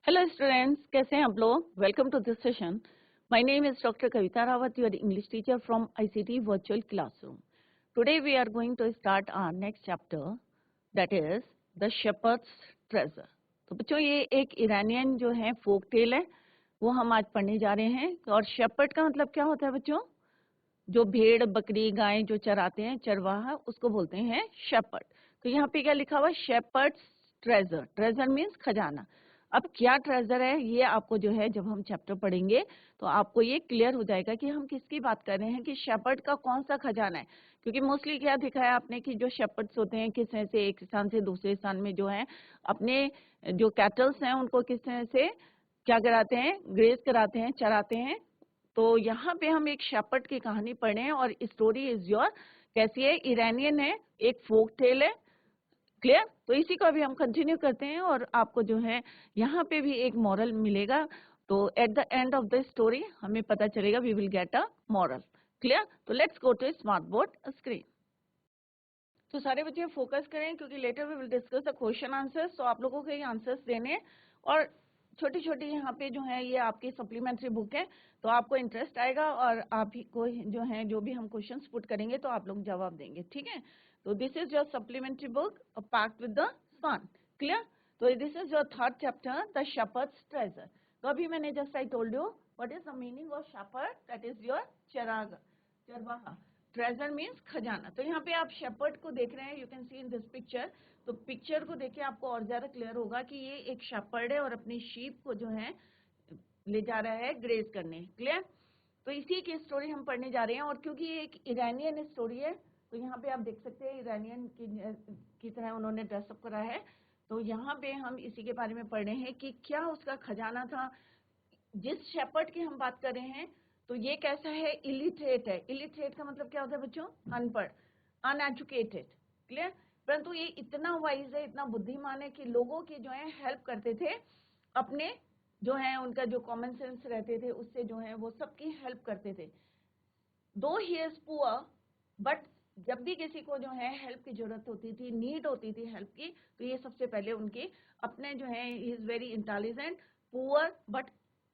Hello students, कैसे हैं आप लोग? Welcome to this session. My name is doctor Kavita Rawat, your English teacher from ICT virtual classroom. Today we are going to start our next chapter, that is the shepherd's treasure. तो बच्चों, ये एक Iranian जो है फोक टेल है, वो हम आज पढ़ने जा रहे हैं. और शेपर्ड का मतलब क्या होता है बच्चों? जो भेड़ बकरी गाय जो चराते हैं, चरवाहा, उसको बोलते हैं शेपर्ड. तो यहाँ पे क्या लिखा हुआ है? Shepherds treasure. ट्रेजर मीन्स खजाना. अब क्या ट्रेजर है ये आपको जो है जब हम चैप्टर पढ़ेंगे तो आपको ये क्लियर हो जाएगा कि हम किसकी बात कर रहे हैं, कि शेपर्ड का कौन सा खजाना है. क्योंकि मोस्टली क्या दिखाया आपने कि जो शेपर्ड्स होते हैं किस तरह से एक स्थान से दूसरे स्थान में जो है अपने जो कैटल्स हैं उनको किस तरह से क्या कराते हैं, ग्रेज कराते हैं, चराते हैं. तो यहाँ पे हम एक शेपर्ड की कहानी पढ़े हैं और स्टोरी इज योर. कैसी है? ईरानियन है, एक फोक टेल है. क्लियर? तो इसी को अभी हम कंटिन्यू करते हैं और आपको जो है यहाँ पे भी एक मॉरल मिलेगा. तो at the end of the story हमें पता चलेगा, we will get a moral. Clear? तो let's go to smart board screen. तो सारे बच्चे फोकस करें क्योंकि later we will discuss the question answers. तो आप लोगों को ये आंसर्स देने और छोटी छोटी यहाँ पे जो है ये आपकी सप्लीमेंट्री बुक है, तो आपको इंटरेस्ट आएगा और आप ही को जो है जो भी हम क्वेश्चंस पुट करेंगे तो आप लोग जवाब देंगे. ठीक है? तो this is your supplementary book packed with the sun. Clear? तो this is your third chapter, the shepherd's treasure. तो अभी मैंने just I told you what is the meaning of shepherd, that is your चरवाहा. Treasure means खजाना. तो यहाँ पे आप शेपर्ड को देख रहे हैं, you can see in this picture. तो पिक्चर को देख के आपको और ज्यादा क्लियर होगा कि ये एक शेपर्ड है और अपनी शीप को जो है ले जा रहा है ग्रेज करने. क्लियर? तो इसी की स्टोरी हम पढ़ने जा रहे हैं. और क्योंकि ये एक ईरानियन स्टोरी है तो यहाँ पे आप देख सकते हैं ईरानियन की तरह उन्होंने ड्रेसअप करा है. तो यहाँ पे हम इसी के बारे में पढ़ रहे हैं कि क्या उसका खजाना था. जिस शेपर्ड की हम बात कर रहे हैं तो ये कैसा है? इलिटरेट है. इलिटरेट का मतलब क्या होता है बच्चों? अनपढ़, अनएजुकेटेड. क्लियर? परंतु ये इतना वाइज है, इतना बुद्धिमान है कि लोगों की जो है हेल्प करते थे. अपने जो है उनका जो कॉमन सेंस रहते थे उससे जो है वो सबकी हेल्प करते थे. दो ही इज पुअर, बट जब भी किसी को जो है हेल्प की जरूरत होती थी, नीड होती थी हेल्प की, तो ये सबसे पहले उनके अपने जो है ही is very intelligent, poor but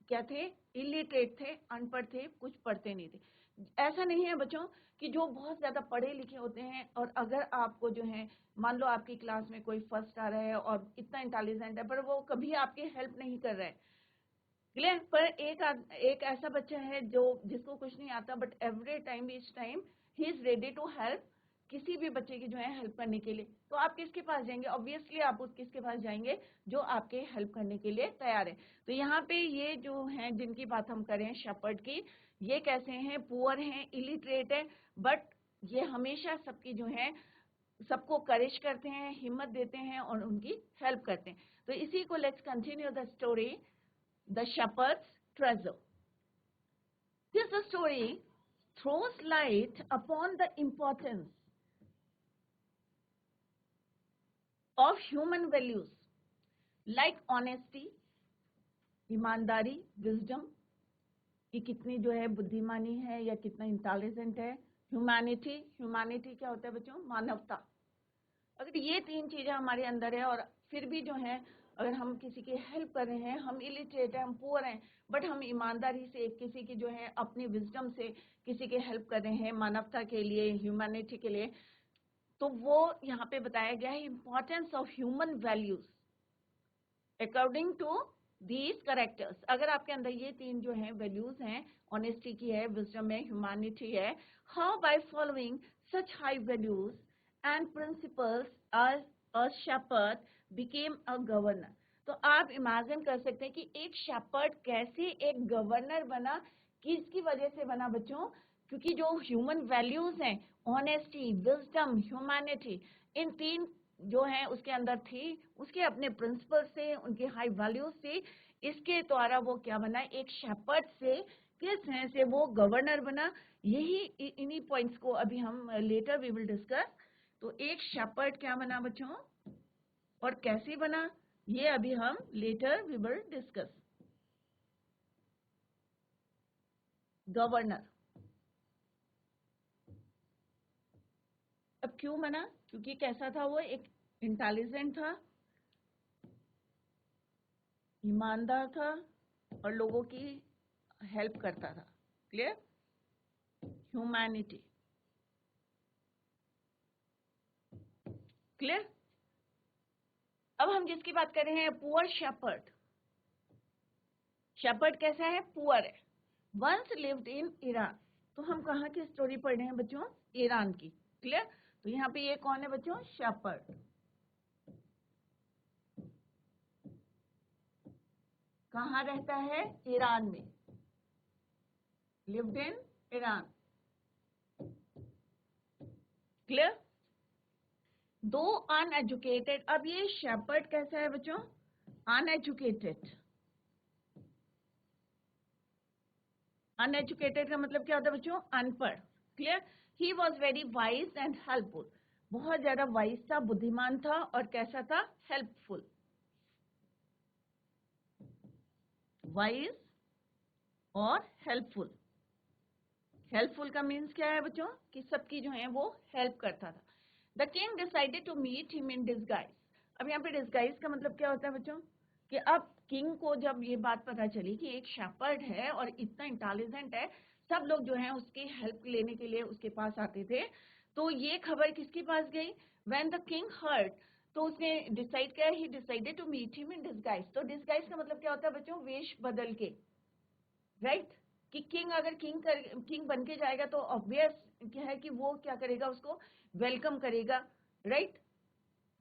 क्या थे? इलिटरेट थे, अनपढ़ थे, कुछ पढ़ते नहीं थे. ऐसा नहीं है बच्चों कि जो बहुत ज्यादा पढ़े लिखे होते हैं और अगर आपको जो है मान लो आपकी क्लास में कोई फर्स्ट आ रहा है और इतना इंटेलिजेंट है पर वो कभी आपकी हेल्प नहीं कर रहा है. क्लियर? पर एक ऐसा बच्चा है जो जिसको कुछ नहीं आता but every time each time he is ready to help किसी भी बच्चे की जो है हेल्प करने के लिए. तो आप किसके पास जाएंगे? ऑब्वियसली आप उस किसके पास जाएंगे जो आपके हेल्प करने के लिए तैयार है. तो यहाँ पे ये जो है जिनकी बात हम करें शेपर्ड की, ये कैसे हैं? पुअर हैं, इलिटरेट है, बट ये हमेशा सबकी जो है सबको करेज करते हैं, हिम्मत देते हैं और उनकी हेल्प करते हैं. तो इसी को let's continue the story, The Shepherd's Treasure. This story throws light upon the importance of human values like honesty, ईमानदारी, wisdom, कि कितनी जो है बुद्धिमानी है या कितना इंटेलिजेंट है. ह्यूमैनिटी, ह्यूमैनिटी क्या होता है बच्चों? मानवता. अगर ये तीन चीजें हमारे अंदर है और फिर भी जो है अगर हम किसी की हेल्प कर रहे हैं, हम इलिटरेट हैं, हम पुअर हैं, बट हम ईमानदारी से किसी की जो है अपनी विजडम से किसी की हेल्प कर रहे हैं मानवता के लिए, ह्यूमैनिटी के लिए, तो वो यहाँ पे बताया गया है importance of human values according to these characters. अगर आपके अंदर ये तीन जो है वैल्यूज हैं, ऑनेस्टी की है, विजडम है, ह्यूमैनिटी है, how by following such high values and principles as a shepherd became a governor. तो आप इमेजिन कर सकते हैं कि एक शेपर्ड कैसे एक गवर्नर बना. किसकी वजह से बना बच्चों? क्योंकि जो ह्यूमन वैल्यूज हैं, ऑनेस्टी, विजडम, ह्यूमैनिटी, इन तीन जो है उसके अंदर थी, उसके अपने प्रिंसिपल से, उनके हाई वैल्यूज से, इसके द्वारा वो क्या बना? एक शेपर्ड से किस तरह से वो गवर्नर बना. यही इन्हीं पॉइंट्स को अभी हम लेटर वी विल डिस्कस. तो एक शेपर्ड क्या बना बच्चों और कैसे बना, ये अभी हम later we will discuss. Governor अब क्यों बना? क्योंकि कैसा था वो? एक इंटेलिजेंट था, ईमानदार था और लोगों की हेल्प करता था। क्लियर? ह्यूमैनिटी। क्लियर? अब हम जिसकी बात कर रहे हैं, पुअर शेपर्ड। शेपर्ड कैसा है? पुअर है। Once lived in Iran. तो हम कहाँ की स्टोरी पढ़ रहे हैं बच्चों? ईरान की। क्लियर? तो यहाँ पे ये कौन है बच्चों? शेपर्ड। कहाँ रहता है? ईरान में। Lived in Iran. क्लियर? दो अनएजुकेटेड। अब ये शेपर्ड कैसा है बच्चों? अनएजुकेटेड। अनएजुकेटेड का मतलब क्या होता है बच्चों? अनपढ़। Clear? He was very wise and helpful. बहुत ज्यादा वाइज था, बुद्धिमान था, और कैसा था? हेल्पफुल। वाइज और हेल्पफुल। हेल्पफुल का मीन्स क्या है बच्चों? कि सबकी जो है वो हेल्प करता था। The king decided to meet him in disguise. अब यहाँ पे डिस्गाइज का मतलब क्या होता है बच्चों? कि अब किंग को जब ये बात पता चली कि एक शेपर्ड है और इतना इंटेलिजेंट है, सब लोग जो है उसकी हेल्प लेने के लिए उसके पास आते थे, तो ये खबर किसके पास गई? व्हेन द किंग हर्ड, तो उसने डिसाइड किया, he decided to meet him in disguise. तो डिस्गाइज का मतलब क्या होता है बच्चों? वेश बदल के। राइट? कि किंग अगर किंग बन के जाएगा तो ऑब्वियस क्या है कि वो क्या करेगा? उसको वेलकम करेगा। राइट?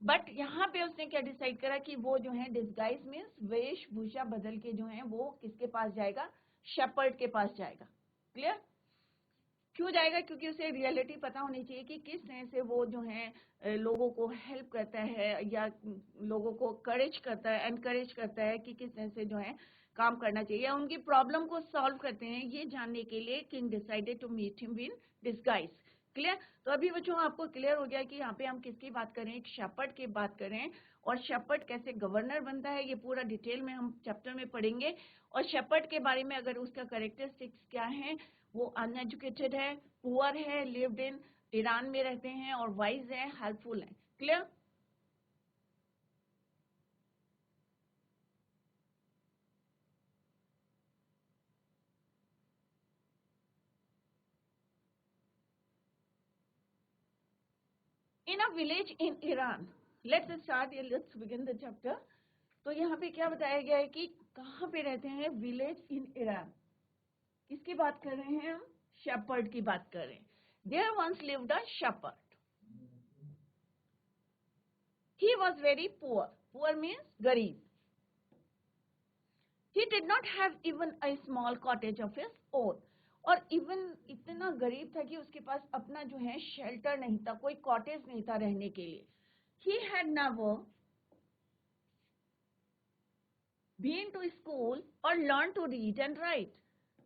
बट यहाँ पे उसने क्या डिसाइड करा कि वो जो है डिस्गाइज मीन्स वेशभूषा बदल के जो है वो किसके पास जाएगा? शेपर्ड के पास जाएगा। क्लियर? क्यों जाएगा? क्योंकि उसे रियलिटी पता होनी चाहिए कि किस तरह से वो जो है लोगों को हेल्प करता है या लोगों को करेज करता है, एनकरेज करता है कि किस तरह से जो है काम करना चाहिए या उनकी प्रॉब्लम को सॉल्व करते हैं, ये जानने के लिए king decided to meet him in disguise. Clear? तो अभी बच्चों आपको क्लियर हो गया कि यहाँ पे हम किसकी बात करें? एक शेपर्ड की बात करें, और शेपर्ड कैसे गवर्नर बनता है ये पूरा डिटेल में हम चैप्टर में पढ़ेंगे। और शेपर्ड के बारे में अगर उसका कैरेक्टरिस्टिक्स क्या है, वो अनएजुकेटेड है, पुअर है, लिव्ड इन ईरान में रहते हैं, और वाइज है, हेल्पफुल है। Clear? In a village in Iran. Let's begin the chapter. तो यहाँ पे क्या बताया गया है कि कहाँ पे रहते हैं? Village in Iran. किसकी बात कर रहे हैं हम? शेपर्ड की बात कर रहे हैं। There once lived a shepherd. He was very poor. Poor means गरीब। He did not have even a small cottage of his own. और इवन इतना गरीब था कि उसके पास अपना जो है शेल्टर नहीं था, कोई कॉटेज नहीं था रहने के लिए। He had never been to school or learned to read and write.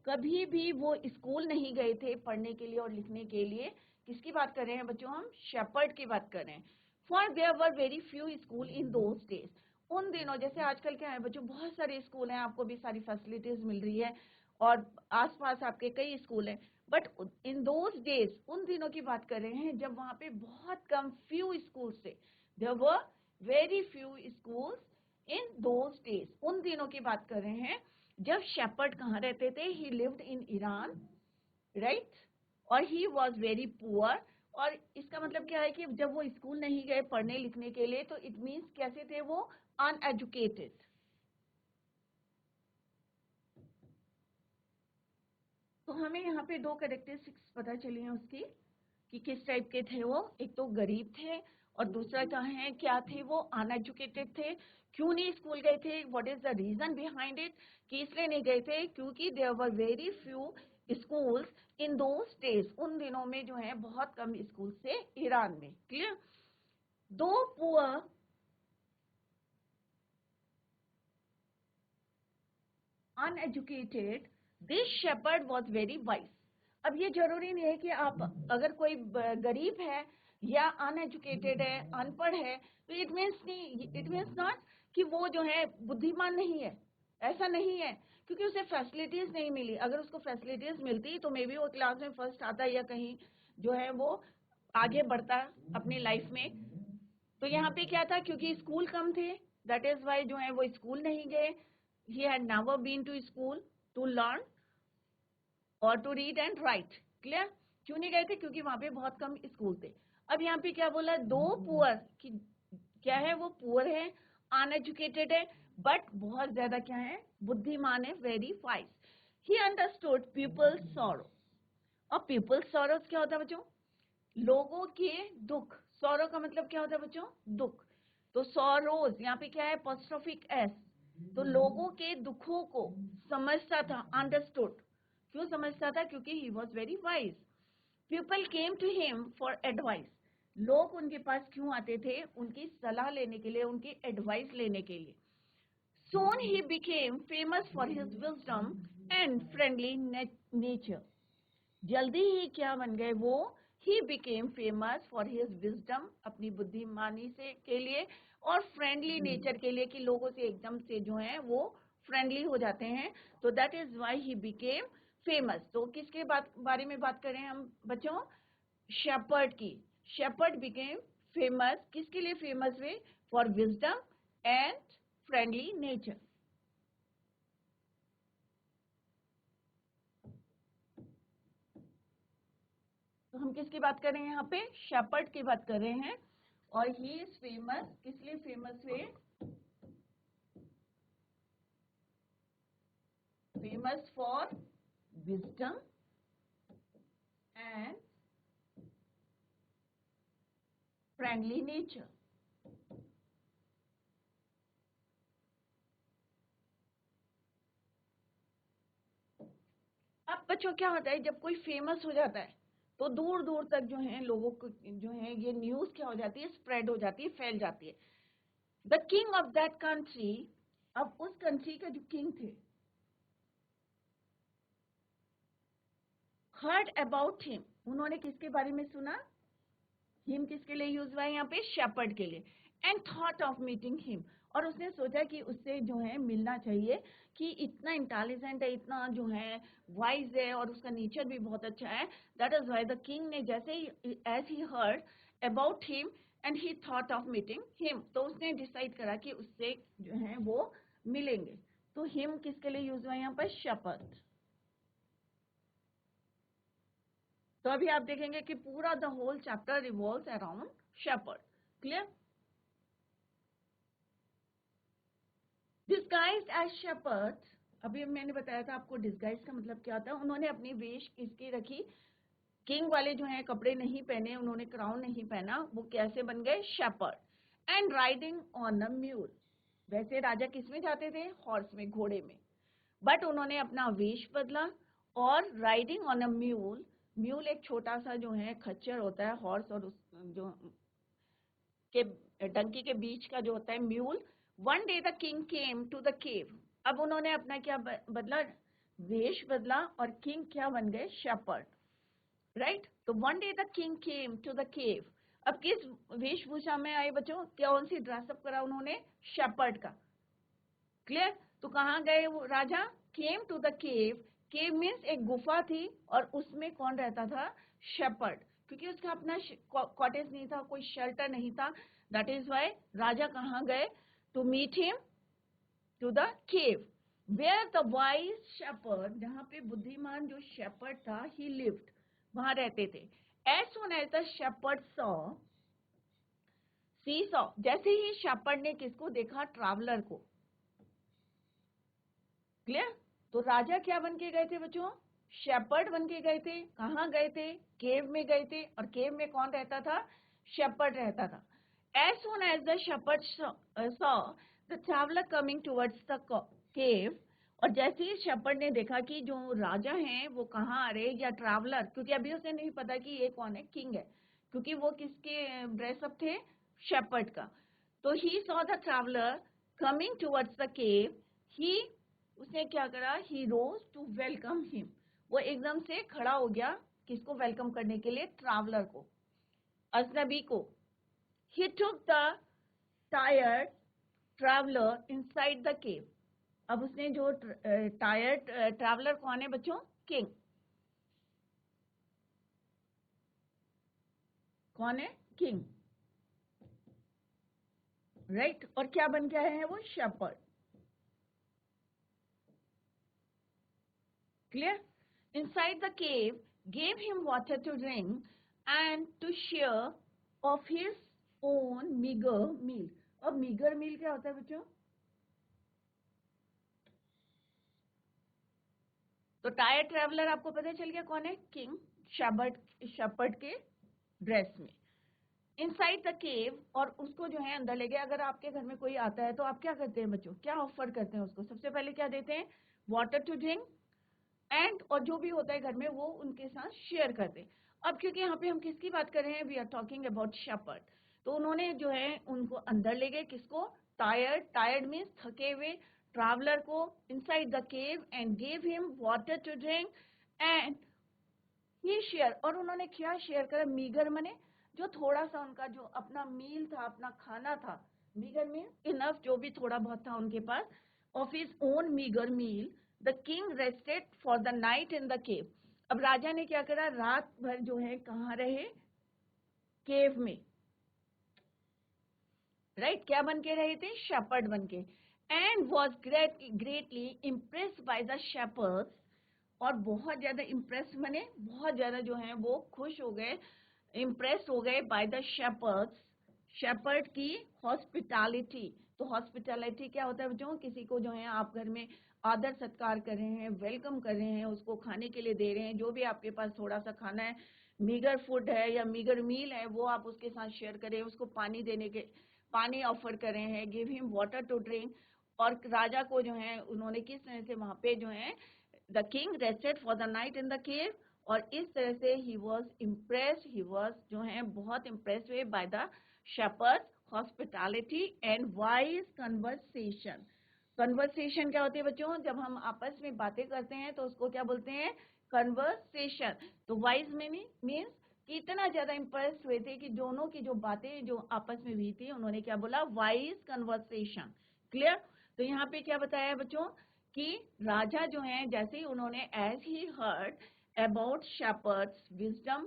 कभी भी वो स्कूल नहीं गए थे पढ़ने के लिए और लिखने के लिए। किसकी बात कर रहे हैं बच्चों? हम शेपर्ड की बात कर रहे हैं। For there were very few school in those days. उन दिनों, जैसे आजकल क्या है बच्चों, बहुत सारे स्कूल हैं, आपको भी सारी फैसिलिटीज मिल रही है और आसपास आपके कई स्कूल हैं, बट इन दोज डेज, उन दिनों की बात कर रहे हैं जब वहां पे बहुत कम फ्यू स्कूल थे। There were very few schools in those days. उन दिनों की बात कर रहे हैं जब शेपर्ड कहाँ रहते थे? ही लिव्ड इन ईरान। राइट? और ही वॉज वेरी पुअर। और इसका मतलब क्या है कि जब वो स्कूल नहीं गए पढ़ने लिखने के लिए, तो इट मीन्स कैसे थे वो? अनएजुकेटेड। तो हमें यहाँ पे दो कैरेक्टरिस्टिक्स पता चली हैं उसकी कि किस टाइप के थे वो। एक तो गरीब थे, और दूसरा क्या है, क्या थे वो? अनएजुकेटेड थे। क्यों नहीं स्कूल गए थे? What is the reason behind it? कि इसलिए नहीं गए थे क्योंकि there were very few schools in those days. उन दिनों में जो है बहुत कम स्कूल थे ईरान में। क्लियर? दो poor uneducated, this shepherd was very wise. अब ये जरूरी नहीं है कि आप अगर कोई गरीब है या अनएजुकेटेड है, अनपढ़ है, तो इट मीन्स नहीं, इट मीन्स नॉट कि वो जो है बुद्धिमान नहीं है। ऐसा नहीं है, क्योंकि उसे फैसिलिटीज नहीं मिली। अगर उसको फैसिलिटीज मिलती तो मे बी वो क्लास में फर्स्ट आता या कहीं जो है वो आगे बढ़ता अपनी लाइफ में। तो यहाँ पे क्या था? क्योंकि स्कूल कम थे, दैट इज वाई जो है वो स्कूल नहीं गए। he had never been to school to learn or to read and write. Clear? क्यों नहीं गए थे? क्योंकि वहां पे बहुत कम स्कूल थे. अब यहाँ पे क्या बोला? दो पुअर, कि क्या है? वो पुअर है, अनएजुकेटेड है, बट बहुत ज्यादा क्या है? बुद्धिमान है, very wise. He understood people's sorrow. और पीपल्स सॉरो क्या होता है बच्चों? लोगों के दुख. सॉरो का मतलब क्या होता है बच्चों? दुख. तो सॉरोज यहाँ पे क्या है? एपोस्ट्रोफिक एस. तो लोगों के दुखों को समझता था, अंडरस्टूड. क्यों समझता था? क्योंकि he was very wise. People came to him for advice. लोग उनके पास क्यों आते थे? उनकी सलाह लेने के लिए, उनकी एडवाइस लेने के लिए. Soon he became famous for his wisdom and friendly nature. जल्दी ही क्या बन गए वो? He became famous for his wisdom, अपनी बुद्धिमानी से के लिए, और फ्रेंडली नेचर के लिए, कि लोगों से एकदम से जो है वो फ्रेंडली हो जाते हैं. तो that is why he became famous. तो किसके बारे में बात करें हम बच्चों? शेपर्ड की. Shepherd became famous. किसके लिए फेमस हुए? For wisdom and friendly nature. तो हम किसकी बात कर रहे हैं यहाँ पे? शेपर्ड की बात कर रहे हैं. और ही इज फेमस. किस लिए फेमस हुए? Famous for wisdom and friendly nature. अब बच्चों क्या होता है? जब कोई फेमस हो जाता है तो दूर दूर तक जो है लोगों को जो है ये न्यूज क्या हो जाती है? स्प्रेड हो जाती है, फैल जाती है. The king of that country. अब उस कंट्री के जो किंग थे, हर्ड अबाउट हिम. उन्होंने किसके बारे में सुना? हिम किसके लिए यूज हुआ है यहाँ पे? शेपर्ड के लिए. And thought of meeting him. और उसने सोचा कि उससे जो है मिलना चाहिए, कि इतना इंटेलिजेंट है, इतना जो है वाइज है, और उसका नेचर भी बहुत अच्छा है. That is why the king ने जैसे ही as he heard about him and he thought of meeting him, तो उसने डिसाइड करा कि उससे जो है वो मिलेंगे. तो हिम किसके लिए यूज हुआ है यहाँ पर? शेपर्ड. तो अभी आप देखेंगे कि पूरा the whole chapter revolves around shepherd. Clear? Disguised as shepherd. अभी मैंने बताया था आपको डिस्गाइज का मतलब क्या होता है. उन्होंने अपनी वेश किसकी रखी? किंग वाले जो है कपड़े नहीं पहने, उन्होंने क्राउन नहीं पहना. वो कैसे बन गए? Shepherd. And riding on a mule. वैसे राजा किस में जाते थे? हॉर्स में, घोड़े में. बट उन्होंने अपना वेश बदला, और riding on a mule. Mule एक छोटा सा जो है खच्चर होता है, हॉर्स और उस जो के डंकी के बीच का जो होता है mule. One day the king came to the cave. अब उन्होंने अपना क्या बदला? वेश बदला, और किंग क्या बन गए? शेपर्ड. राइट? तो one day the king came to the cave. अब किस वेशभूषा में आए बच्चों? कौन सी ड्रेसअप करा उन्होंने? शेपर्ड का. क्लियर? तो कहाँ गए वो राजा? Came to the cave. Cave means एक गुफा थी, और उसमें कौन रहता था? शेपर्ड. क्योंकि उसका अपना कॉटेज नहीं था, कोई शेल्टर नहीं था. दैट इज वाई राजा कहाँ गए? To meet him to the cave where the wise shepherd. जहाँ पे बुद्धिमान जो शेपर्ड था, ही लिव्ड, वहां रहते थे. As soon as the shepherd saw, जैसे ही शेपर्ड ने किसको देखा? ट्रैवलर को. क्लियर? तो राजा क्या बन के गए थे बच्चों? शेपर्ड बन के गए थे. कहाँ गए थे? केव में गए थे. और केव में कौन रहता था? शेपर्ड रहता था. As soon as the shepherd saw the traveller coming towards the cave. और जैसे ही शेपर्ड ने देखा कि जो राजा हैं वो कहाँ आ रहे, या ट्रैवलर, क्योंकि अभी उसे नहीं पता कि ये कौन है, किंग है, क्योंकि वो किसके ड्रेसअप थे? शेपर्ड का. तो he saw the traveller coming towards the cave. He उसने क्या करा? He rose to welcome him. वो एकदम से खड़ा हो गया, किसको वेलकम करने के लिए? ट्रैवलर को, अजनबी को. He took the tired traveller inside the cave. अब उसने जो टायर्ड ट्रैवलर कौन है बच्चों? किंग. कौन है? किंग. राइट? और क्या बन के आए हैं वो? Shepherd. Clear? Inside the cave, gave him water to drink and to share of his own meager meal. अब meager meal क्या होता है बच्चों? तो टायर ट्रेवलर आपको पता चल गया कौन है? किंग शेपर्ड के ड्रेस में इनसाइड द केव, और उसको जो है अंदर ले गए। अगर आपके घर में कोई आता है तो आप क्या करते हैं बच्चों? क्या ऑफर करते हैं उसको? सबसे पहले क्या देते हैं? वाटर टू ड्रिंक एंड, और जो भी होता है घर में वो उनके साथ शेयर करते हैं। अब क्योंकि यहाँ पे हम किसकी बात कर रहे हैं? We are talking about shepherd. तो उन्होंने जो है उनको अंदर ले गए। किसको? टायर्ड मीन्स थके हुए ट्रैवलर को, inside the cave and gave him water to drink and he share, और उन्होंने क्या शेयर करा? मीगर मने जो थोड़ा सा उनका जो अपना मील था, अपना खाना था। मीगर मीन इनफ, जो भी थोड़ा बहुत था उनके पास। Of his own meagre meal the king rested for the night in the cave. अब राजा ने क्या करा? रात भर जो है कहाँ रहे? केव में। राइट? क्या बन के रहे थे? शेपर्ड बन के। And was greatly impressed by the shepherds, और बहुत ज्यादा इम्प्रेस बने, बहुत ज्यादा जो है वो खुश हो गए, इम्प्रेस हो गए बाय द शेपर्ड की हॉस्पिटैलिटी। तो हॉस्पिटैलिटी क्या होता है बच्चों? किसी को जो है आप घर में आदर सत्कार कर रहे हैं, वेलकम कर रहे हैं, उसको खाने के लिए दे रहे हैं। जो भी आपके पास थोड़ा सा खाना है, मीगर फूड है या मीगर मील है, वो आप उसके साथ शेयर करें। उसको पानी ऑफर कर रहे हैं, give him water to drink. और राजा को जो है उन्होंने किस तरह से वहां पे जो है the king rested for the night in the cave, और इस तरह से he was impressed, he was जो है बहुत इम्प्रेस्ड हुए by the shepherd hospitality and wise conversation. Conversation क्या होती है बच्चों? जब हम आपस में बातें करते हैं तो उसको क्या बोलते हैं? कन्वर्सेशन। तो वाइज मीन्स कि इतना ज्यादा इम्प्रेस हुए थे कि दोनों की जो बातें जो आपस में हुई थी, उन्होंने क्या बोला? Wise conversation. क्लियर? तो यहाँ पे क्या बताया है बच्चों कि राजा जो है, जैसे ही उन्होंने as he heard about shepherd's wisdom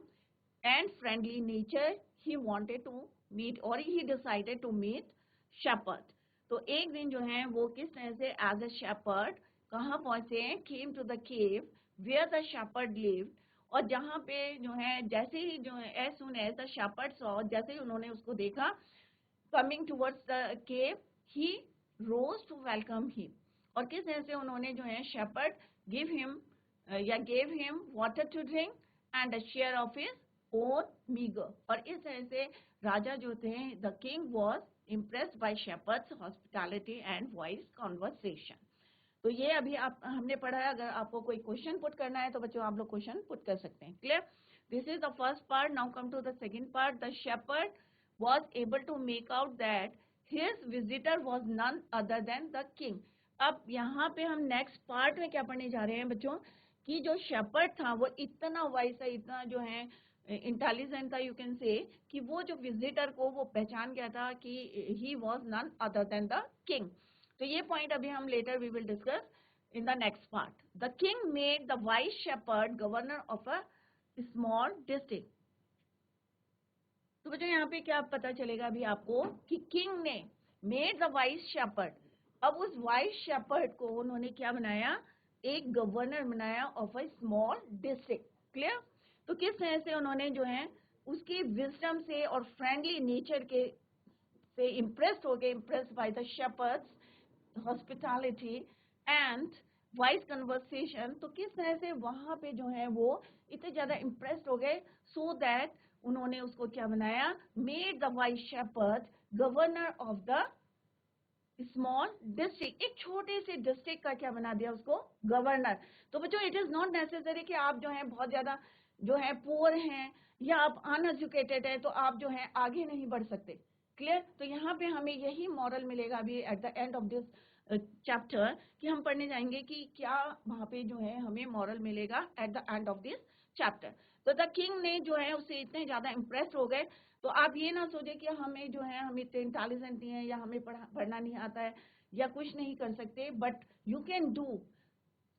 and friendly nature, he wanted to meet, और he decided to meet shepherd. तो एक दिन जो है वो किस तरह से एज अ शेपर्ड कहाँ पहुंचे? Came to the cave where the shepherd lived, और जहाँ पे जो है जैसे ही जो है as soon as the shepherd saw, जैसे ही उन्होंने उसको देखा, coming towards the cave, he rose to welcome him. और किस तरह से उन्होंने जो है शेपर्ड गिव हिम या gave him water to drink and a share of his own meagre. और इस तरह से राजा जो थे, the king was impressed bye shepherds hospitality and voice conversation. तो ये अभी हमने पढ़ा है। अगर आपको कोई क्वेश्चन पुट करना है तो बच्चों आप लोग क्वेश्चन पुट कर सकते हैं। Clear? This is the first part. Now come to the second part. The shepherd was able to make out that his visitor was none other than the king. अब यहाँ पे हम नेक्स्ट पार्ट में क्या पढ़ने जा रहे हैं बच्चों? कि जो शेपर्ड था वो इतना वाइस है, इतना जो है इंटेलिजेंट था, यू कैन से, कि वो जो विजिटर को वो पहचान गया था कि he was none other than the king. तो ये पॉइंट अभी हम later we will discuss in the next part. The king made the wise shepherd governor of a small district. तो बच्चों यहाँ पे क्या पता चलेगा अभी आपको कि किंग ने मेड द वाइस शेपर्ड, अब उस वाइस शेपर्ड को उन्होंने क्या बनाया? एक गवर्नर बनाया of a small district. Clear? तो किस तरह से उन्होंने जो है उसकी विजडम से और फ्रेंडली नेचर के से इम्प्रेस्ड हो गए, impressed by the shepherds hospitality and vice conversation. तो किस तरह से वहां पे जो है वो इतने ज्यादा इम्प्रेस्ड हो गए, सो दैट उन्होंने उसको क्या बनाया? Made the wise shepherd governor of the small district. एक छोटे से डिस्ट्रिक्ट का क्या बना दिया? उसको गवर्नर। तो बच्चों इट इज नॉट नेसेसरी कि आप जो है बहुत ज्यादा जो है पुअर हैं या आप अनएजुकेटेड है तो आप जो है आगे नहीं बढ़ सकते। क्लियर? तो यहाँ पे हमें यही मॉरल मिलेगा अभी eight the end of this chapter, कि हम पढ़ने जाएंगे कि क्या वहां पे जो है हमें मॉरल मिलेगा eight the end of this chapter. तो द किंग ने जो है उससे इतने ज्यादा इम्प्रेस हो गए। तो आप ये ना सोचे कि हमें जो है हम इतने इंटेलिजेंट नहीं है या हमें पढ़ना नहीं आता है या कुछ नहीं कर सकते, but you can do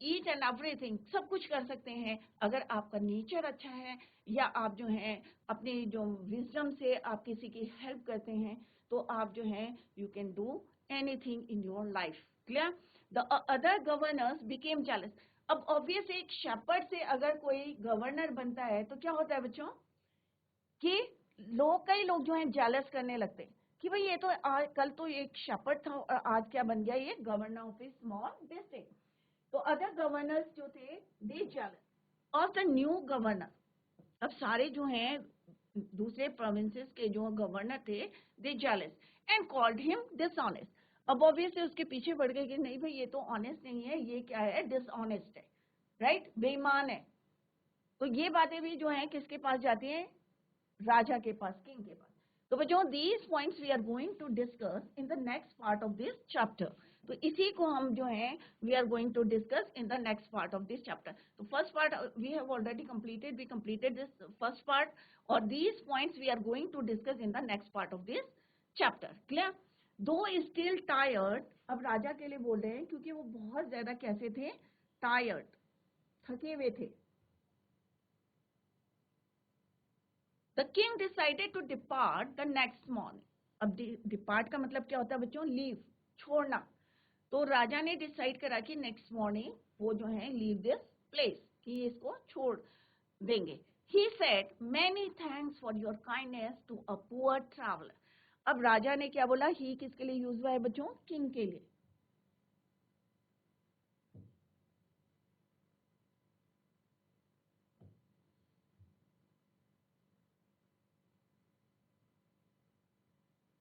each and everything. सब कुछ कर सकते हैं अगर आपका नेचर अच्छा है या आप जो है अपने जो विजडम से आप किसी की हेल्प करते हैं, तो आप जो है you can do anything in your life. Clear? The other governors became jealous. अब ऑब्वियस एक शेपर्ड से अगर कोई गवर्नर बनता है तो क्या होता है बच्चों कि कई लोग जो हैं जेलस करने लगते हैं कि भाई ये तो कल तो एक शेपर्ड था और आज क्या बन गया, ये governor of a small district. तो अदर गवर्नर्स जो थे they jealous of the new governor. अब सारे जो हैं दूसरे प्रोविंसेस के जो गवर्नर थे they jealous and called him dishonest. अब ऑब्वियसली उसके पीछे पड़ गए कि नहीं भाई ये तो ऑनेस्ट नहीं है, ये क्या है, डिसऑनेस्ट है, राइट, बेईमान है। तो ये बातें भी जो है किसके पास जाती हैं, राजा के पास, किंग के पास। तो बच्चों these points we are going to discuss in the next part of this chapter. तो इसी को हम जो है we are going to discuss in the next part of this chapter. तो first part we have already completed, we completed this first part और these points we are going to discuss in the next part of this chapter. Clear? Though still tired, अब राजा के लिए बोल रहे हैं क्योंकि वो बहुत ज्यादा कैसे थे, टायर्ड, थके हुए थे। The king decided to depart the next morning. अब डिपार्ट का मतलब क्या होता है बच्चों, लीव, छोड़ना। तो राजा ने डिसाइड करा कि नेक्स्ट मॉर्निंग वो जो है लीव दिस प्लेस, कि इसको छोड़ देंगे। He said many thanks for your kindness to a poor traveler. अब राजा ने क्या बोला, ही किसके लिए यूज हुआ है बच्चों, किंग के लिए।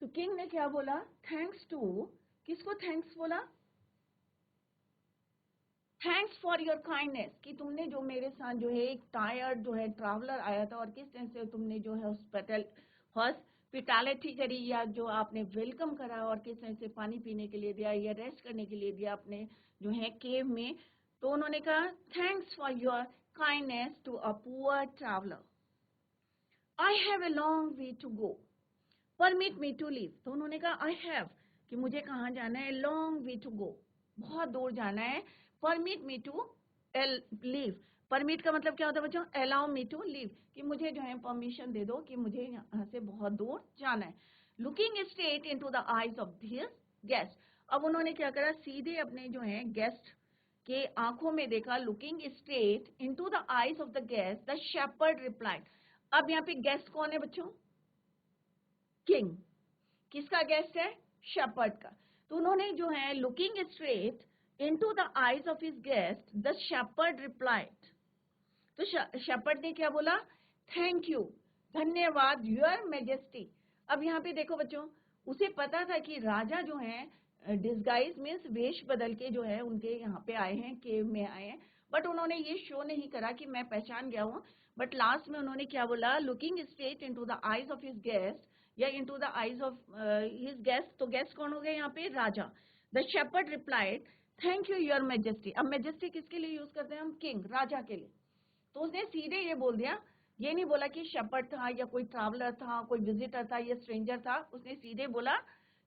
तो किंग ने क्या बोला, थैंक्स टू, किसको थैंक्स बोला, थैंक्स फॉर योर काइंडनेस, कि तुमने जो मेरे साथ जो है एक टायर्ड जो है ट्रैवलर आया था और किस तरह से तुमने जो है हॉस्पिटैलिटी करी, या जो आपने वेलकम करा और किस तरह से पानी पीने के लिए दिया या रेस्ट करने के लिए दिया अपने जो है केव में। तो उन्होंने कहा thanks for your kindness to a poor traveller, I have a long way to go, permit me to leave. तो उन्होंने कहा आई हैव, कि मुझे कहाँ जाना है, लॉन्ग वे टू गो, बहुत दूर जाना है, permit me to leave. Permit का मतलब क्या होता है बच्चों, अलाउ मी टू लीव, कि मुझे जो है परमिशन दे दो कि मुझे यहाँ से बहुत दूर जाना है। Looking straight into the eyes of his guest, अब उन्होंने क्या करा, सीधे अपने जो है गेस्ट के आंखों में देखा, looking straight into the eyes of the guest the shepherd replied. अब यहाँ पे गेस्ट कौन है बच्चों, किंग। किसका गेस्ट है, शेपर्ड का। तो उन्होंने जो है looking straight into the eyes of his guest the shepherd replied. तो शेपर्ड ने क्या बोला, थैंक यू, धन्यवाद, योर मैजेस्टी। अब यहाँ पे देखो बच्चों, उसे पता था कि राजा जो है डिस्गाइज मीन्स वेश बदल के जो है उनके यहाँ पे आए हैं, केव में आए हैं, बट उन्होंने ये शो नहीं करा कि मैं पहचान गया हूँ। बट लास्ट में उन्होंने क्या बोला, looking straight into the eyes of his guest या into the eyes of his guest. तो गेस्ट कौन हो गए यहाँ पे, राजा। The shepherd replied thank you your majesty. अब मैजेस्टी किसके लिए यूज करते हैं हम, किंग, राजा के लिए। तो उसने सीधे ये बोल दिया, ये नहीं बोला कि शेपर्ड था या कोई ट्रैवलर था, कोई विजिटर था या स्ट्रेंजर था, उसने सीधे बोला,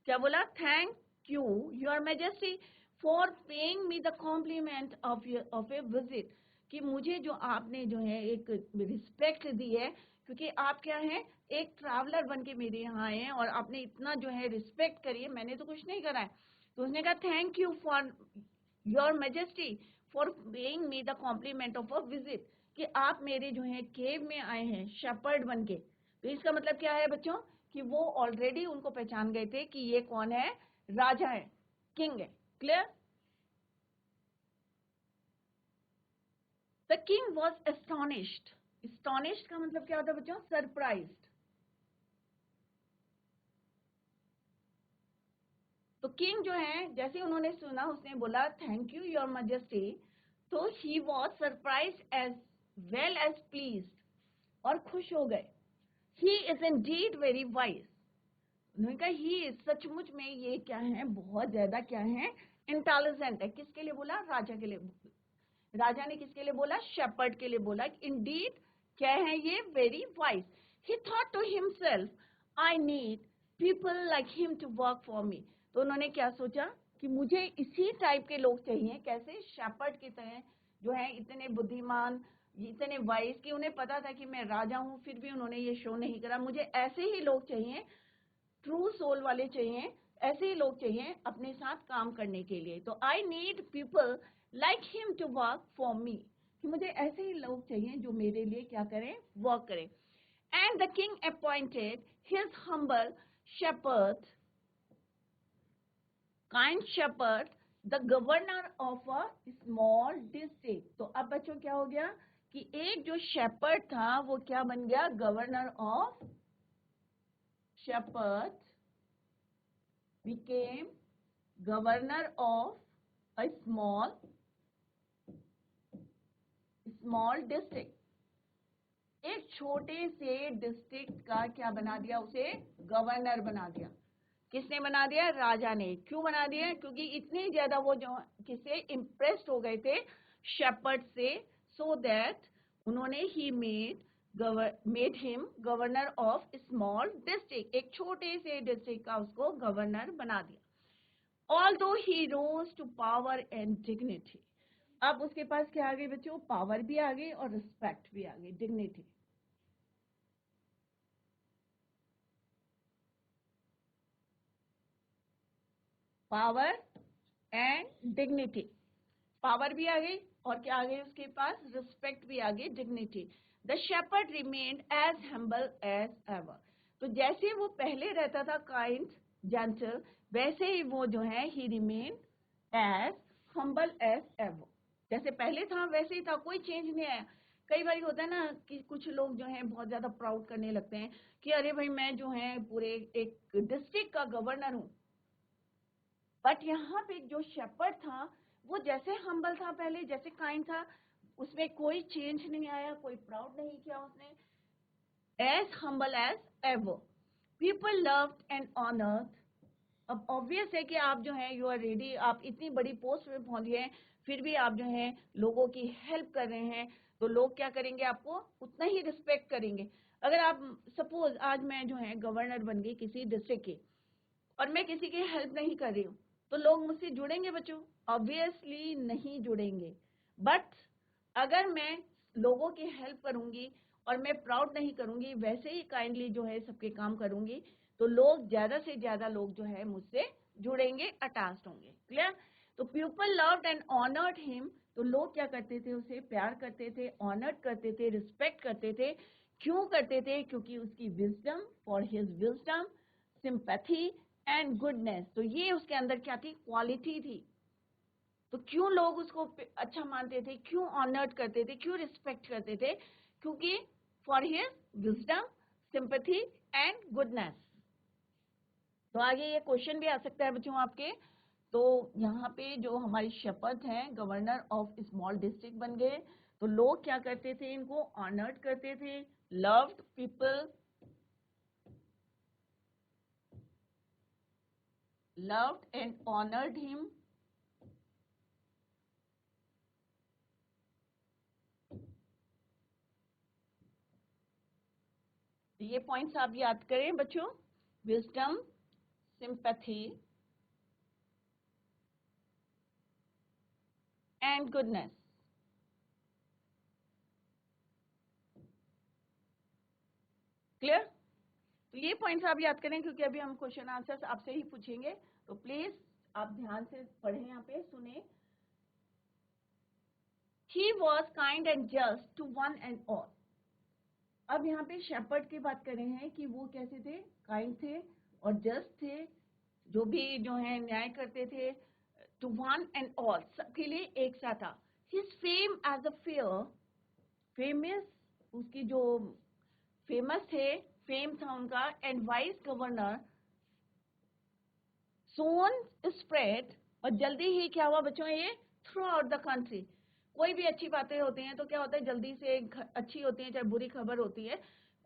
क्या बोला, thank you your majesty for paying me the compliment of a visit, कि मुझे जो आपने जो है एक रिस्पेक्ट दी है, क्योंकि आप क्या है, एक ट्रैवलर बन के मेरे यहाँ आए हैं और आपने इतना जो है रिस्पेक्ट करी है, मैंने तो कुछ नहीं करा है। तो उसने कहा thank you for your majesty for paying me the compliment of a visit, कि आप मेरे जो है केव में आए हैं शेपर्ड बन के। तो इसका मतलब क्या है बच्चों, कि वो ऑलरेडी उनको पहचान गए थे कि ये कौन है, राजा है, किंग है। Clear? The king was astonished. Astonished का मतलब क्या होता है बच्चों, सरप्राइज्ड। तो किंग जो है जैसे उन्होंने सुना, उसने बोला थैंक यू योर मैजेस्टी, तो he was surprised as well as pleased, और खुश हो गए। He is indeed very wise, उन्होंने कहा ही इज, सचमुच में ये क्या है, बहुत ज्यादा क्या है, इंटेलिजेंट है। किसके लिए बोला, राजा के लिए। राजा ने किसके लिए बोला, शेपर्ड के लिए बोला, इंडीड क्या है ये, very wise. He thought to himself I need people like him to work for me. तो उन्होंने क्या सोचा कि मुझे इसी टाइप के लोग चाहिए, कैसे, शेपर्ड की तरह, जो है इतने बुद्धिमान, इतने वाइज, कि उन्हें पता था कि मैं राजा हूं, फिर भी उन्होंने ये शो नहीं करा। मुझे ऐसे ही लोग चाहिए, ट्रू सोल वाले चाहिए, ऐसे ही लोग चाहिए अपने साथ काम करने के लिए। तो I need people like him to work for me, कि मुझे ऐसे ही लोग चाहिए जो मेरे लिए क्या करें, वर्क करें। And the king appointed his humble shepherd, kind shepherd, the governor of a small district. तो अब बच्चों क्या हो गया कि एक जो शेपर्ड था वो क्या बन गया, governor of, shepherd became governor of a small district। एक छोटे से डिस्ट्रिक्ट का क्या बना दिया, उसे गवर्नर बना दिया। किसने बना दिया, राजा ने। क्यों बना दिया, क्योंकि इतने ज्यादा वो जो किससे इम्प्रेस्ड हो गए थे, शेपर्ड से, सो दैट उन्होंने he made him governor of small district, एक छोटे से डिस्ट्रिक्ट का उसको गवर्नर बना दिया। Although he rose to power and dignity, अब उसके पास क्या आ गई बच्चों, पावर भी आ गई और रिस्पेक्ट भी आ गई, dignity. Power and dignity, power भी आ गई और क्या आ गई उसके पास, रिस्पेक्ट भी आ गई, dignity. The shepherd remained as humble as ever. तो जैसे वो पहले रहता था काइंड जेंटल, वैसे ही वो जो है he remain as humble as ever, जैसे पहले था वैसे ही था, कोई चेंज नहीं आया। कई बार होता है ना कि कुछ लोग जो हैं बहुत ज्यादा प्राउड करने लगते हैं कि अरे भाई मैं जो है पूरे एक डिस्ट्रिक्ट का गवर्नर हूँ। बट यहाँ पे जो शेपर्ड था वो जैसे हम्बल था पहले, जैसे काइंड था, उसमें कोई चेंज नहीं आया, कोई प्राउड नहीं किया उसने, as humble as ever. People loved and honoured. अब ऑब्वियस है कि आप जो है यू आर रेडी, आप इतनी बड़ी पोस्ट में पहुंच गए फिर भी आप जो है लोगों की हेल्प कर रहे हैं, तो लोग क्या करेंगे, आपको उतना ही रिस्पेक्ट करेंगे। अगर आप सपोज आज मैं जो है गवर्नर बन गई किसी डिस्ट्रिक्ट की और मैं किसी की हेल्प नहीं कर रही हूँ, तो लोग मुझसे जुड़ेंगे बच्चों, ऑब्वियसली नहीं जुड़ेंगे। बट अगर मैं लोगों की हेल्प करूंगी और मैं प्राउड नहीं करूंगी, वैसे ही काइंडली जो है सबके काम करूंगी, तो लोग ज्यादा से ज्यादा लोग जो है मुझसे जुड़ेंगे, अटैच्ड होंगे। क्लियर। तो people loved and honoured him, तो लोग क्या करते थे, उसे प्यार करते थे, ऑनर्ड करते थे, रिस्पेक्ट करते थे। क्यों करते थे, क्योंकि उसकी wisdom, for his wisdom, sympathy and goodness. तो ये उसके अंदर क्या थी, क्वालिटी थी। तो क्यों लोग उसको अच्छा मानते थे, क्यों ऑनर्ड करते थे, क्यों रिस्पेक्ट करते थे, क्योंकि for his wisdom, sympathy and goodness. तो आगे ये क्वेश्चन भी आ सकता है बच्चों आपके। तो यहाँ पे जो हमारी शपथ है, गवर्नर ऑफ स्मॉल डिस्ट्रिक्ट बन गए, तो लोग क्या करते थे, इनको ऑनर्ड करते थे, loved people, loved and honored him, ये पॉइंट्स आप याद करें बच्चों, wisdom, sympathy and goodness. Clear. तो ये पॉइंट्स आप याद करें, क्योंकि अभी हम क्वेश्चन आंसर्स आपसे ही पूछेंगे, तो प्लीज आप ध्यान से पढ़ें, यहाँ पे सुने। He was kind and just to one and all। अब यहाँ पे शेपर्ड की बात कर रहे हैं कि वो कैसे थे, काइंड थे और जस्ट थे, जो भी जो है न्याय करते थे, टू वन एंड ऑल, सबके लिए एक सा था। His fame as a fair, famous, उसकी जो फेमस थे, फेम था उनका, and wise governor, soon spread, और जल्दी ही क्या हुआ बच्चों, ये थ्रू आउट द कंट्री। कोई भी अच्छी बातें होती हैं तो क्या होता है, जल्दी से अच्छी होती है, चाहे बुरी खबर होती है,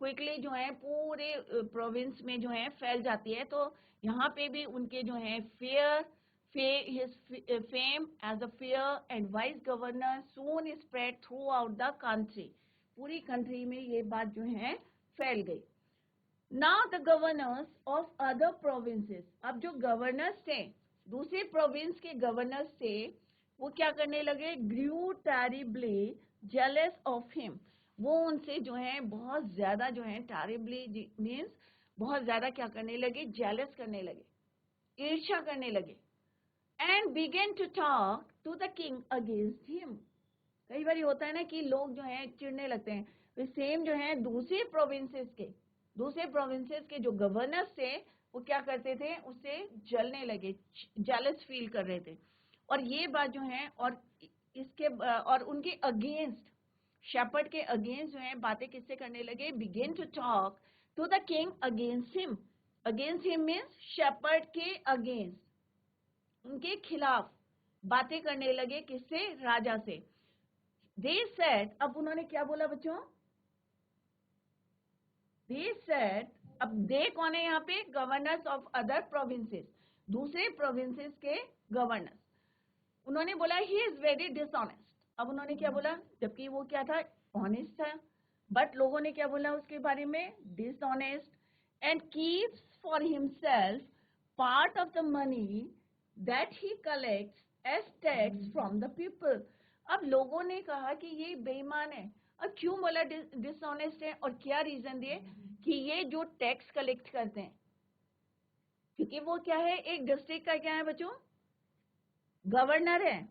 क्विकली जो है पूरे प्रोविंस में जो है फैल जाती है। तो यहाँ पे भी उनके जो है fair, his fame as a fair and wise governor soon spread throughout the country, पूरी कंट्री में ये बात जो है फैल गई। Now the governors of other provinces, अब जो गवर्नर्स थे, दूसरे प्रोविंस के गवर्नर्स थे, वो क्या करने लगे, grew terribly jealous of him, वो उनसे जो है बहुत ज्यादा जो है terribly मीन्स बहुत ज्यादा क्या करने लगे, जेलस करने लगे। ईर्ष्या करने लगे। And began to talk to the king against him. कई बार होता है ना कि लोग जो है चिढ़ने लगते हैं, तो सेम जो है दूसरे प्रोविंसेस के जो गवर्नर्स थे वो क्या करते थे, उससे जलने लगे, जेलस फील कर रहे थे। और ये बात जो है और इसके और उनके अगेंस्ट, शेपर्ड के अगेंस्ट जो है बातें किससे करने लगे, begin to talk to the king against him. Against him means shepherd के अगेंस्ट, उनके खिलाफ बातें करने लगे, किससे, राजा से। दे सेड, अब उन्होंने क्या बोला बच्चों, दे सेड, अब दे कौन है यहाँ पे, गवर्नर्स ऑफ अदर प्रोविंसेस, दूसरे प्रोविंसेस के गवर्नर्स। उन्होंने बोला ही इज वेरी डिसऑनेस्ट। अब उन्होंने क्या बोला, जबकि वो क्या था, ऑनेस्ट था, बट लोगों ने क्या बोला उसके बारे में, dishonest, and keeps for himself part of the money that he collects as tax from the people. अब लोगों ने कहा कि ये बेईमान है। अब क्यों बोला डिसऑनेस्ट है, और क्या रीजन दिए कि ये जो टैक्स कलेक्ट करते हैं, क्योंकि वो क्या है, एक डिस्ट्रिक्ट का क्या है बच्चों, गवर्नर है।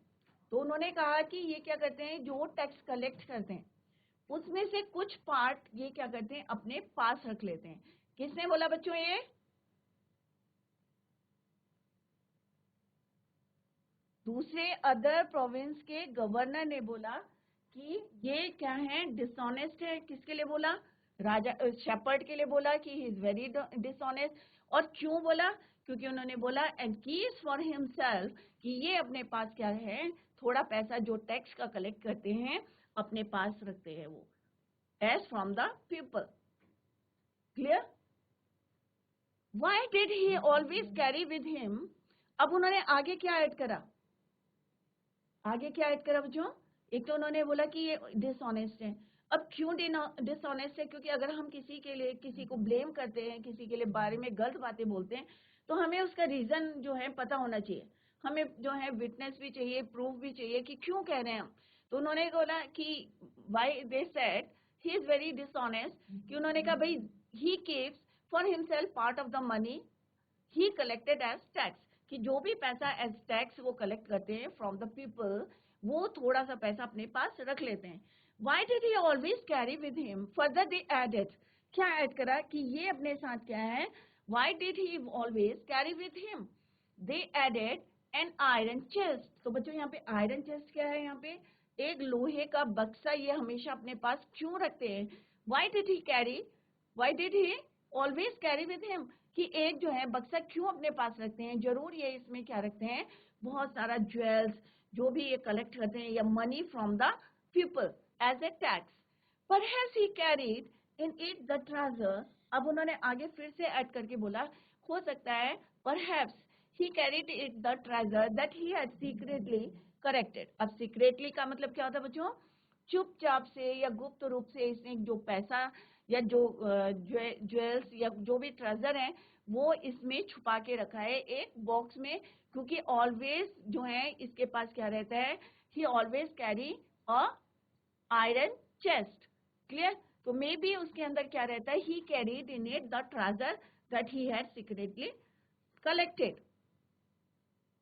तो उन्होंने कहा कि ये क्या करते हैं, जो टैक्स कलेक्ट करते हैं उसमें से कुछ पार्ट ये क्या करते हैं, अपने पास रख लेते हैं। किसने बोला बच्चों, ये दूसरे अदर प्रोविंस के गवर्नर ने बोला कि ये क्या है, डिसऑनेस्ट है। किसके लिए बोला, राजा शेपर्ड के लिए बोला कि ही इज वेरी डिसऑनेस्ट। और क्यों बोला, क्योंकि उन्होंने बोला एंड कीप्स फॉर हिमसेल्फ, कि ये अपने पास क्या है, थोड़ा पैसा जो टैक्स का कलेक्ट करते हैं अपने पास रखते हैं वो, as from the people. Clear. Why did he always carry with him. अब उन्होंने आगे क्या ऐड करा, आगे क्या ऐड करा बच्चों, एक तो उन्होंने बोला कि ये डिसऑनेस्ट है। अब क्यों डिसऑनेस्ट है, क्योंकि अगर हम किसी के लिए किसी को ब्लेम करते हैं, किसी के लिए बारे में गलत बातें बोलते हैं, तो हमें उसका रीजन जो है पता होना चाहिए, हमें जो है विटनेस भी चाहिए, प्रूफ भी चाहिए कि क्यों कह रहे हैं हम। तो उन्होंने बोला कि why they said he is very dishonest, कि उन्होंने कहा भाई he keeps for himself part of the money he collected as tax, कि जो भी पैसा एज टैक्स वो कलेक्ट करते हैं फ्रॉम द पीपल, वो थोड़ा सा पैसा अपने पास रख लेते हैं। Why did he always carry with him, further they added, क्या ऐड करा कि ये अपने साथ क्या है, why did he always carry with him, they added an iron chest. तो बच्चों यहाँ पे आयरन चेस्ट क्या है, यहाँ पे एक लोहे का बक्सा ये हमेशा अपने पास क्यों रखते हैं। Why did he carry, why did he always carry with him, कि एक जो है बक्सा क्यों अपने पास रखते हैं, जरूर ये इसमें क्या रखते हैं, बहुत सारा ज्वेल्स जो भी ये कलेक्ट करते हैं, या money from the people as a tax. Perhaps he carried in it the treasure. अब उन्होंने आगे फिर से ऐड करके बोला, हो सकता है perhaps he carried it the treasure that he had secretly corrected. अब सीक्रेटली का मतलब क्या होता है बच्चों, चुपचाप से या गुप्त रूप से इसने जो पैसा या जो ज्वेल्स या जो भी ट्रेजर है वो इसमें छुपा के रखा है एक बॉक्स में, क्योंकि ऑलवेज जो है इसके पास क्या रहता है, he always carry a iron chest. Clear. तो मे बी उसके अंदर क्या रहता है, he carried in it the treasure that he had secretly collected.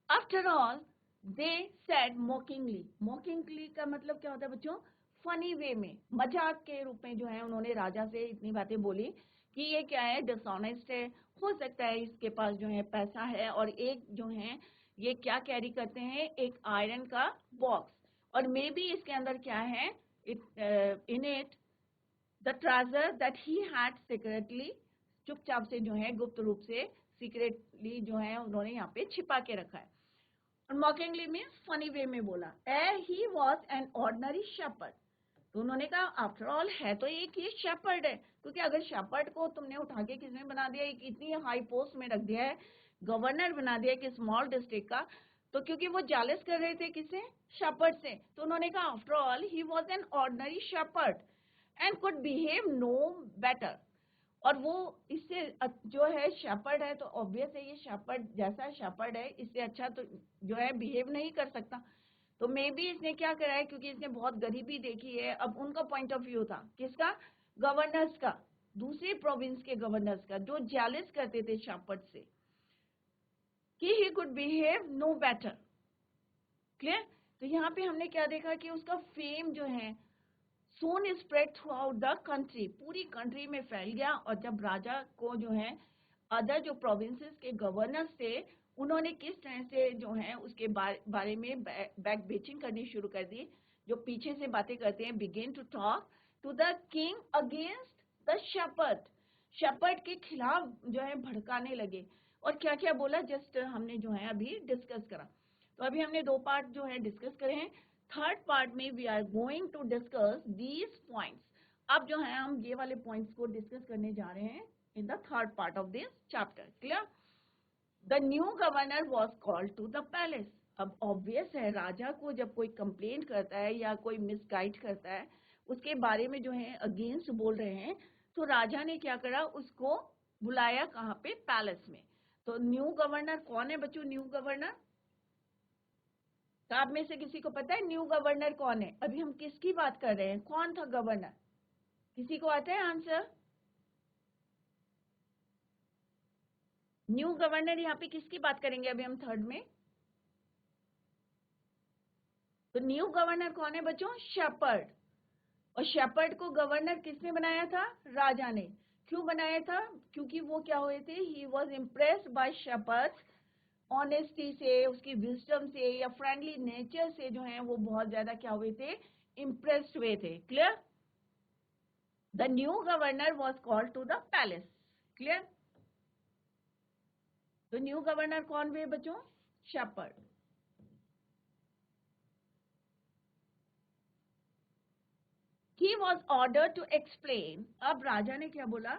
After all they said mockingly, mockingly का मतलब क्या होता है बच्चों, फनी वे में, मजाक के रूप में जो है उन्होंने राजा से इतनी बातें बोली कि ये क्या है, डिसऑनेस्ट है, हो सकता है इसके पास जो है पैसा है, और एक जो है ये क्या कैरी करते हैं, एक आयरन का बॉक्स, और मे बी इसके अंदर क्या है, इन it the treasure that he had secretly, चुपचाप से जो है गुप्त रूप से सीक्रेटली जो है उन्होंने यहाँ पे छिपा के रखा है। मॉकिंगली मीन्स फनी वे में बोला, he was an ordinary shepherd. तो उन्होंने कहा आफ्टर ऑल है तो एक ही शेपर्ड है, क्योंकि अगर शेपर्ड को तुमने उठा के किसने बना दिया, एक इतनी हाई पोस्ट में रख दिया है, गवर्नर बना दिया कि स्मॉल डिस्ट्रिक्ट का, तो क्योंकि वो जालिस कर रहे थे किससे, शेपर्ड से, तो उन्होंने कहा after all he was an ordinary shepherd and could behave no better. और वो इससे जो है शेपर्ड है, तो ऑब्वियस है ये शेपर्ड जैसा शेपर्ड है इससे अच्छा तो जो है बिहेव नहीं कर सकता। तो मे बी इसने क्या करा है, क्योंकि इसने बहुत गरीबी देखी है, अब उनका पॉइंट ऑफ व्यू था किसका, गवर्नर्स का, दूसरे प्रोविंस के गवर्नर्स का, जो जेलस करते थे शेपर्ड से। कि he could behave no better. Clear? तो यहाँ पे हमने क्या देखा कि उसका फेम जो है soon spread throughout the country, पूरी कंट्री में फैल गया। और जब राजा को जो है अदर जो प्रोविंसेस के गवर्नर्स थे उन्होंने किस तरह से जो है उसके बारे में बैक बेचिंग करनी शुरू कर दी, जो पीछे से बातें करते हैं, begin to talk to the king against the shepherd, shepherd के खिलाफ जो है भड़काने लगे। और क्या क्या बोला जस्ट हमने जो है अभी डिस्कस करा। तो अभी हमने 2 पार्ट जो है डिस्कस करे हैं। थर्ड पार्ट में we are going to discuss these points. अब जो है हम ये वाले पॉइंट्स को डिस्कस करने जा रहे हैं in the third part of this chapter. Clear? The new governor was called to the palace. अब obvious है राजा को जब कोई कंप्लेंट करता है या कोई मिसगाइड करता है उसके बारे में जो है अगेंस्ट बोल रहे हैं, तो राजा ने क्या करा, उसको बुलाया कहाँ पे, पैलेस में। तो न्यू गवर्नर कौन है बच्चों? न्यू गवर्नर आप में से किसी को पता है न्यू गवर्नर कौन है? अभी हम किसकी बात कर रहे हैं? कौन था गवर्नर? किसी को आता है आंसर? न्यू गवर्नर यहाँ पे किसकी बात करेंगे अभी हम थर्ड में? तो न्यू गवर्नर कौन है बच्चों? शेपर्ड। और शेपर्ड को गवर्नर किसने बनाया था? राजा ने। क्यों बनाया था? क्योंकि वो क्या हुए थे, he was impressed by shepherd, honesty से, उसकी विजडम से या फ्रेंडली नेचर से जो है वो बहुत ज्यादा क्या हुए थे, इम्प्रेस्ड हुए थे। Clear? The new governor was called to the palace. Clear? तो न्यू गवर्नर कौन हुए बच्चों? Shepherd. He was ordered to explain. अब राजा ने क्या बोला?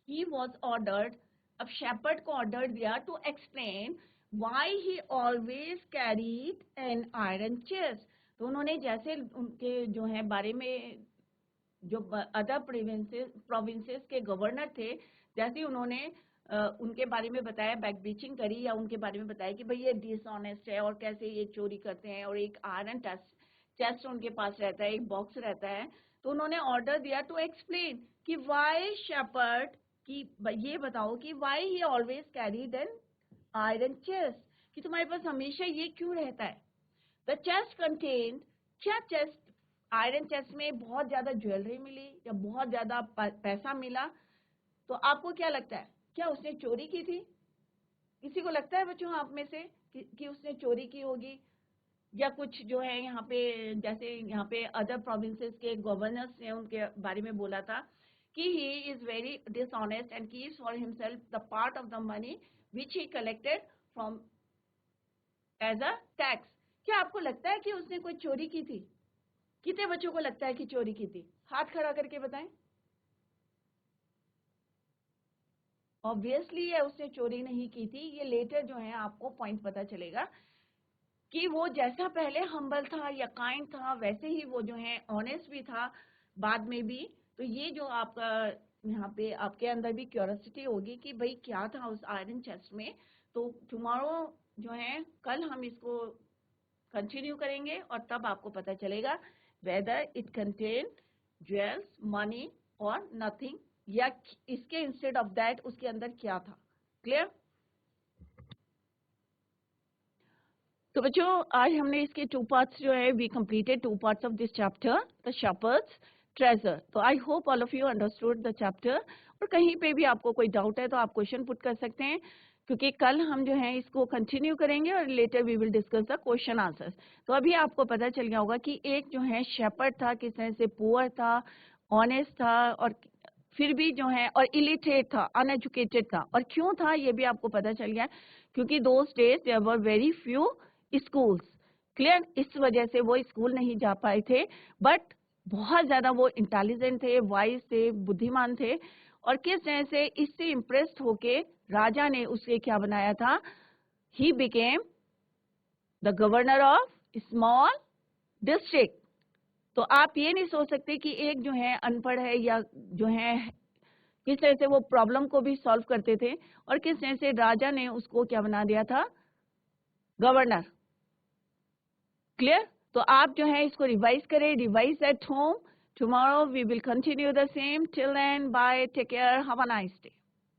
He was ordered, अब शेपर्ड को ऑर्डर दिया to explain why he always carried an iron chest. तो उन्होंने जैसे उनके जो है बारे में जो अदर प्रोविंसेस के गवर्नर थे, जैसे उन्होंने उनके बारे में बताया, बैक बीचिंग करी या उनके बारे में बताया कि भाई ये डिसऑनेस्ट है और कैसे ये चोरी करते हैं, और एक आयरन चेस्ट उनके पास रहता है, एक बॉक्स रहता है। तो उन्होंने ऑर्डर दिया टू एक्सप्लेन कि वाई शेपर्ड, कि ये बताओ कि why he always carried N iron chest, कि तुम्हारे पास हमेशा ये क्यों रहता है। द चेस्ट कंटेन्ड, क्या चेस्ट, आयरन चेस्ट में बहुत ज्यादा ज्वेलरी मिली या बहुत ज्यादा पैसा मिला। तो आपको क्या लगता है, क्या उसने चोरी की थी? किसी को लगता है बच्चों आप में से कि उसने चोरी की होगी? या कुछ जो है यहाँ पे, जैसे यहाँ पे अदर प्रोविंसेस के गवर्नर्स ने उनके बारे में बोला था कि he is very dishonest and keeps for himself the part of the money which he collected from as a tax. क्या आपको लगता है कि उसने कोई चोरी की थी? कितने बच्चों को लगता है कि चोरी की थी? हाथ खड़ा करके बताएं। ऑब्वियसली ये उसने चोरी नहीं की थी। ये लेटर जो है आपको पॉइंट पता चलेगा कि वो जैसा पहले हम्बल था या काइंड था, वैसे ही वो जो है ऑनेस्ट भी था बाद में भी। तो ये जो आपका यहाँ पे आपके अंदर भी क्यूरियोसिटी होगी कि भाई क्या था उस आयरन चेस्ट में। तो टुमारो जो है, कल हम इसको कंटिन्यू करेंगे और तब आपको पता चलेगा whether it contain jewels, money और नथिंग, या इसके इंस्टेड ऑफ दैट उसके अंदर क्या था। क्लियर? तो बच्चों आज हमने इसके 2 पार्ट्स जो है, we completed 2 parts of this chapter, the shepherd's treasure. तो I hope all of you understood the chapter. और कहीं पे भी आपको कोई डाउट है तो आप क्वेश्चन पुट कर सकते हैं, क्योंकि कल हम जो है इसको कंटिन्यू करेंगे और later we will discuss the question answers. तो अभी आपको पता चल गया होगा कि एक जो है शेपर्ड था, किस तरह से पुअर था, ऑनेस्ट था, और फिर भी जो है, और इलिटरेट था, अनएजुकेटेड था। और क्यों था ये भी आपको पता चल गया, क्योंकि those days there were very few schools. Clear? इस वजह से वो स्कूल नहीं जा पाए थे, बट बहुत ज्यादा वो इंटेलिजेंट थे, वाइज थे, बुद्धिमान थे। और किस तरह से इससे इम्प्रेस्ड होके राजा ने उसे क्या बनाया था, he became the governor of small district. तो आप ये नहीं सोच सकते कि एक जो है अनपढ़ है या जो है, किस तरह से वो प्रॉब्लम को भी सॉल्व करते थे और किस तरह से राजा ने उसको क्या बना दिया था, गवर्नर। क्लियर? तो आप जो है इसको रिवाइज करें, revise at home. Tomorrow we will continue the same. Till then bye, take care, have a nice day.